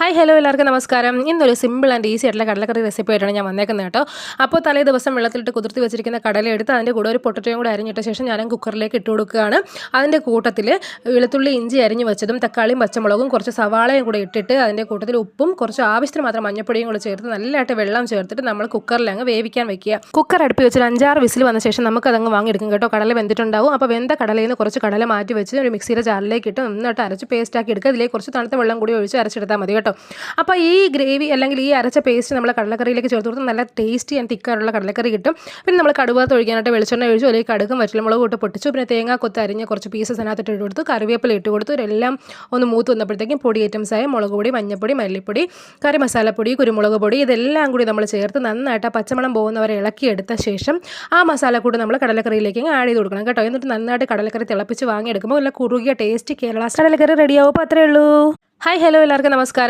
Hi hello എല്ലാവർക്കും നമസ്കാരം. ഇന്നൊരു സിമ്പിൾ ആൻഡ് ഈസി ആയിട്ടുള്ള കടലക്കറി റെസിപ്പി ആയിട്ടാണ് ഞാൻ വന്നേക്കുന്നത് കേട്ടോ. അപ്പോൾ തലേ ദിവസം വെള്ളത്തിലിട്ട് കുതിർത്തി വെച്ചിരിക്കുന്ന കടല എടുത്ത് അതിൻ്റെ കൂടെ ഒരു പൊട്ടറ്റോയും കൂടെ അരിഞ്ഞിട്ട ശേഷം ഞാൻ കുക്കറിലേക്ക് ഇട്ട് കൊടുക്കുകയാണ്. അതിൻ്റെ കൂട്ടത്തിൽ വെളുത്തുള്ളി ഇഞ്ചി അരിഞ്ഞ് വെച്ചതും തക്കാളിയും പച്ചമുളകും കുറച്ച് സവാളയും കൂടെ ഇട്ടിട്ട് അതിൻ്റെ കൂട്ടത്തിൽ ഉപ്പും കുറച്ച് ആവശ്യത്തിന് മാത്രം മഞ്ഞപ്പൊടിയും കൂടെ ചേർത്ത് നല്ലതായിട്ട് വെള്ളം ചേർത്തിട്ട് നമ്മൾ കുക്കറിൽ അങ്ങ് വേവിക്കാൻ വെക്കുക. കുക്കർ അടുപ്പ് വെച്ചിട്ട് 5-6 വിസിൽ വന്ന ശേഷം നമുക്കതങ്ങ് വാങ്ങിയെടുക്കും കേട്ടോ. കടല വെന്തിട്ടുണ്ടാവും. അപ്പോൾ വെന്ത കടലയിൽ നിന്ന് കുറച്ച് കടല മാറ്റി വെച്ച് ഒരു മിക്സിയുടെ ജാറിലേക്ക് ഇട്ട് നന്നായിട്ട് അരച്ച് പേസ്റ്റാക്കി എടുക്കുക. ഇതിലേക്ക് കുറച്ച് തണുത്ത വെള്ളം കൂടി ഒഴിച്ച് അരച്ചെടുത്താൽ മതി കേട്ടോ. അപ്പോൾ ഈ ഗ്രേവി അല്ലെങ്കിൽ ഈ അരച്ച പേസ്റ്റ് നമ്മൾ കടലക്കറിയിലേക്ക് ചേർത്ത് കൊടുത്ത് നല്ല ടേസ്റ്റി ആൻഡ് തിക്കായിട്ടുള്ള കടലക്കറി കിട്ടും. പിന്നെ നമ്മൾ കടുവത്ത് ഒഴിക്കാനായിട്ട് വെളിച്ചെണ്ണ ഒഴിച്ചു, അല്ലെങ്കിൽ കടുകും വറ്റൽമുളകും ഇട്ട് പൊട്ടിച്ചു. പിന്നെ തേങ്ങ കൊത്ത് അരിഞ്ഞ് കുറച്ച് പീസസ് അതിനകത്ത് ഇട്ട് കൊടുത്തു, കറിവേപ്പില ഇട്ട് കൊടുത്തു. എല്ലാം ഒന്ന് മൂത്ത് വന്നപ്പോഴത്തേക്കും പൊടി ഐറ്റംസായ മുളക് പൊടി, മഞ്ഞൾപ്പൊടി, മല്ലിപ്പൊടി, കറി മസാലപ്പൊടി, കുരുമുളക് പൊടി ഇതെല്ലാം കൂടി നമ്മൾ ചേർത്ത് നന്നായിട്ട് ആ പച്ചമണം പോകുന്നവരെ ഇളക്കിയെടുത്ത ശേഷം ആ മസാലക്കൂട്ട് നമ്മൾ കടലക്കറിയിലേക്ക് ആഡ് ചെയ്ത് കൊടുക്കണം കേട്ടോ. എന്നിട്ട് നന്നായിട്ട് കടലക്കറി തിളപ്പിച്ച് വാങ്ങിയെടുക്കുമ്പോൾ നല്ല കുറുകിയ ടേസ്റ്റ് കേരള കടലക്കറി റെഡിയാവും. അപ്പോൾ അത്രയേ ഉള്ളൂ. ഹായ് ഹലോ എല്ലാവർക്കും നമസ്കാരം.